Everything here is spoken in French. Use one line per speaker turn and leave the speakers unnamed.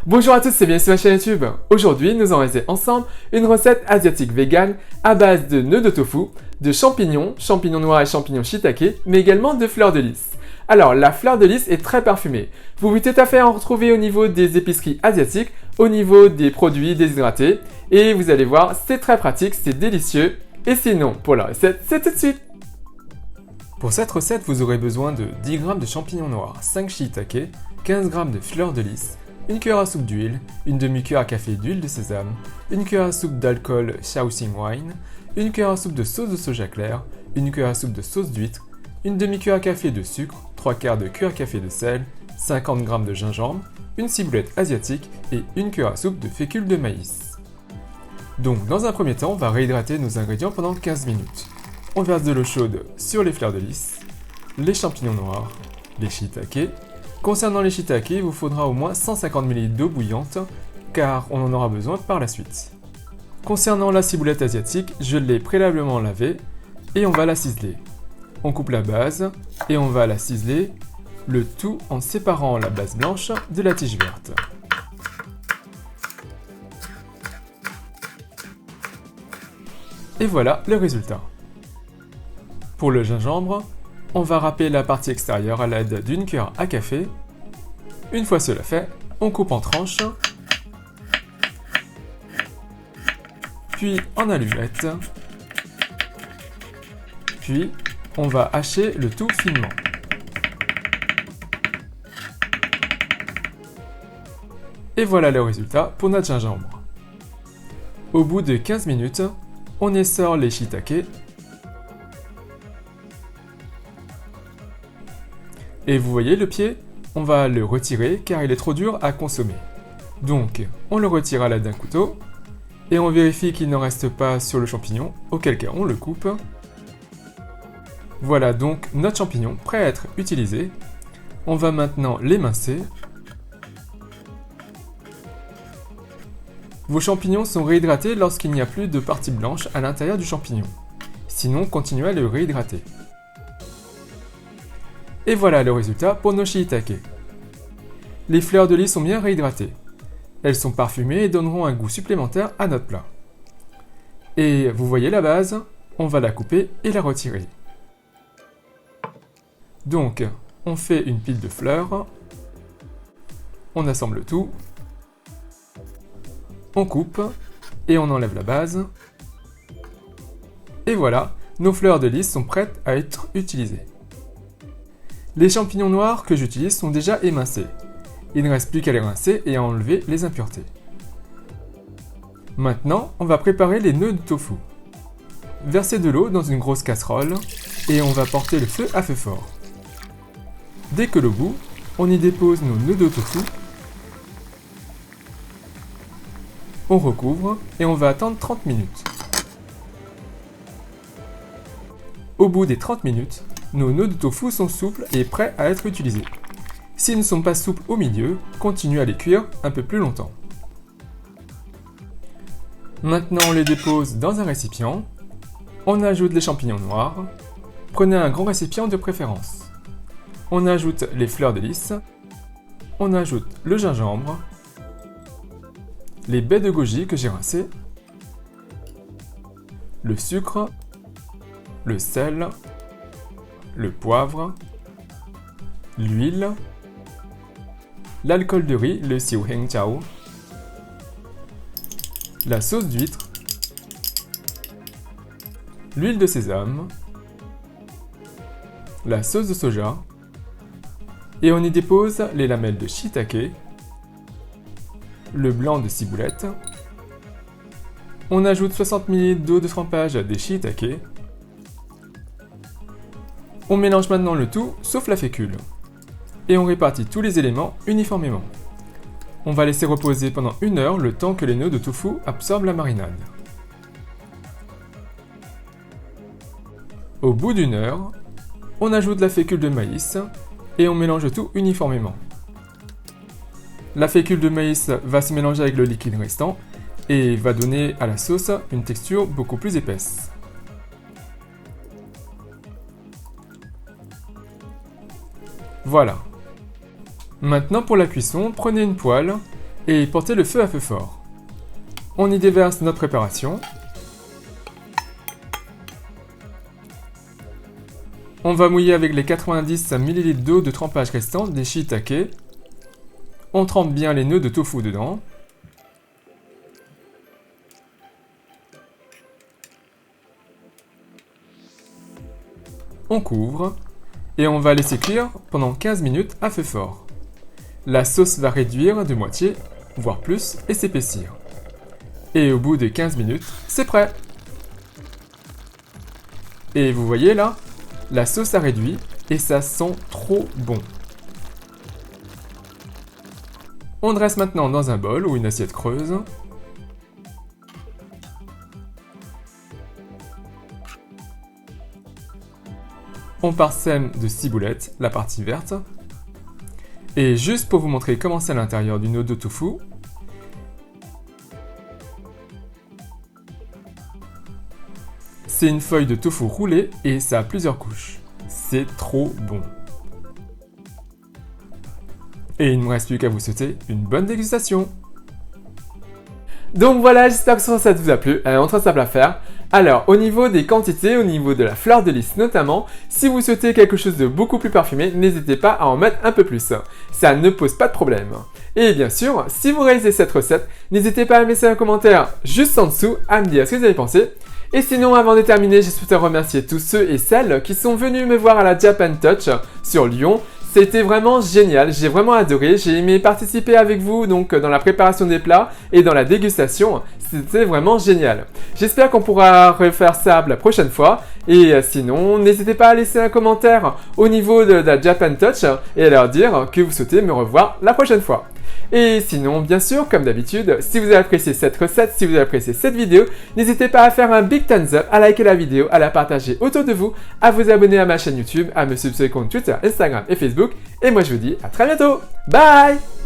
Bonjour à tous, c'est bien sur ma chaîne YouTube. Aujourd'hui, nous allons réaliser ensemble une recette asiatique vegan à base de nœuds de tofu, de champignons, champignons noirs et champignons shiitake, mais également de fleurs de lys. Alors, la fleur de lys est très parfumée. Vous pouvez tout à fait en retrouver au niveau des épiceries asiatiques, au niveau des produits déshydratés, et vous allez voir, c'est très pratique, c'est délicieux. Et sinon, pour la recette, c'est tout de suite. Pour cette recette, vous aurez besoin de 10 g de champignons noirs, 5 shiitake, 15 g de fleurs de lys, une cuillère à soupe d'huile, une demi-cuillère à café d'huile de sésame, une cuillère à soupe d'alcool Shaoxing Wine, une cuillère à soupe de sauce de soja clair, une cuillère à soupe de sauce d'huître, une demi-cuillère à café de sucre, 3/4 de cuillère à café de sel, 50 g de gingembre, une ciboulette asiatique et une cuillère à soupe de fécule de maïs. Donc dans un premier temps, on va réhydrater nos ingrédients pendant 15 minutes. On verse de l'eau chaude sur les fleurs de lys, les champignons noirs, les shiitake. Concernant les shiitake, il vous faudra au moins 150 ml d'eau bouillante, car on en aura besoin par la suite. Concernant la ciboulette asiatique, je l'ai préalablement lavée et on va la ciseler. On coupe la base et on va la ciseler, le tout en séparant la base blanche de la tige verte. Et voilà le résultat. Pour le gingembre, on va râper la partie extérieure à l'aide d'une cuillère à café. Une fois cela fait, on coupe en tranches, puis en allumettes, puis on va hacher le tout finement. Et voilà le résultat pour notre gingembre. Au bout de 15 minutes, on essore les shiitake. Et vous voyez le pied, on va le retirer car il est trop dur à consommer. Donc, on le retire à l'aide d'un couteau et on vérifie qu'il n'en reste pas sur le champignon, auquel cas on le coupe. Voilà donc notre champignon prêt à être utilisé. On va maintenant l'émincer. Vos champignons sont réhydratés lorsqu'il n'y a plus de partie blanche à l'intérieur du champignon. Sinon, continuez à le réhydrater. Et voilà le résultat pour nos shiitake. Les fleurs de lys sont bien réhydratées. Elles sont parfumées et donneront un goût supplémentaire à notre plat. Et vous voyez la base, on va la couper et la retirer. Donc, on fait une pile de fleurs, on assemble tout, on coupe et on enlève la base. Et voilà, nos fleurs de lys sont prêtes à être utilisées. Les champignons noirs que j'utilise sont déjà émincés. Il ne reste plus qu'à les rincer et à enlever les impuretés. Maintenant, on va préparer les nœuds de tofu. Versez de l'eau dans une grosse casserole et on va porter le feu à feu fort. Dès que l'eau bout, on y dépose nos nœuds de tofu. On recouvre et on va attendre 30 minutes. Au bout des 30 minutes, nos nœuds de tofu sont souples et prêts à être utilisés. S'ils ne sont pas souples au milieu, continuez à les cuire un peu plus longtemps. Maintenant, on les dépose dans un récipient. On ajoute les champignons noirs. Prenez un grand récipient de préférence. On ajoute les fleurs de lys. On ajoute le gingembre. Les baies de goji que j'ai rincées. Le sucre. Le sel. Le poivre, l'huile, l'alcool de riz, le siu heng chao, la sauce d'huître, l'huile de sésame, la sauce de soja, et on y dépose les lamelles de shiitake, le blanc de ciboulette, on ajoute 60 ml d'eau de trempage des shiitake. On mélange maintenant le tout, sauf la fécule. Et on répartit tous les éléments uniformément. On va laisser reposer pendant 1 heure le temps que les nœuds de tofu absorbent la marinade. Au bout d'1 heure, on ajoute la fécule de maïs et on mélange tout uniformément. La fécule de maïs va se mélanger avec le liquide restant et va donner à la sauce une texture beaucoup plus épaisse. Voilà. Maintenant pour la cuisson, prenez une poêle et portez le feu à feu fort. On y déverse notre préparation. On va mouiller avec les 90 ml d'eau de trempage restant des shiitake. On trempe bien les nœuds de tofu dedans. On couvre et on va laisser cuire pendant 15 minutes à feu fort. La sauce va réduire de moitié, voire plus, et s'épaissir. Et au bout de 15 minutes, c'est prêt. Et vous voyez là, la sauce a réduit et ça sent trop bon. On dresse maintenant dans un bol ou une assiette creuse. On parsème de ciboulette, la partie verte. Et juste pour vous montrer comment c'est à l'intérieur d'une œuf de tofu, c'est une feuille de tofu roulée et ça a plusieurs couches. C'est trop bon. Et il ne me reste plus qu'à vous souhaiter une bonne dégustation. Donc voilà, j'espère que cette recette vous a plu. Elle est très simple à faire. Alors, au niveau des quantités, au niveau de la fleur de lys notamment, si vous souhaitez quelque chose de beaucoup plus parfumé, n'hésitez pas à en mettre un peu plus. Ça ne pose pas de problème. Et bien sûr, si vous réalisez cette recette, n'hésitez pas à me laisser un commentaire juste en dessous à me dire ce que vous avez pensé. Et sinon, avant de terminer, je souhaite remercier tous ceux et celles qui sont venus me voir à la Japan Touch sur Lyon. C'était vraiment génial, j'ai vraiment adoré, j'ai aimé participer avec vous donc dans la préparation des plats et dans la dégustation, c'était vraiment génial. J'espère qu'on pourra refaire ça la prochaine fois et sinon n'hésitez pas à laisser un commentaire au niveau de la Japan Touch et à leur dire que vous souhaitez me revoir la prochaine fois. Et sinon, bien sûr, comme d'habitude, si vous avez apprécié cette recette, si vous avez apprécié cette vidéo, n'hésitez pas à faire un big thumbs up, à liker la vidéo, à la partager autour de vous, à vous abonner à ma chaîne YouTube, à me suivre sur les comptes Twitter, Instagram et Facebook. Et moi, je vous dis à très bientôt. Bye!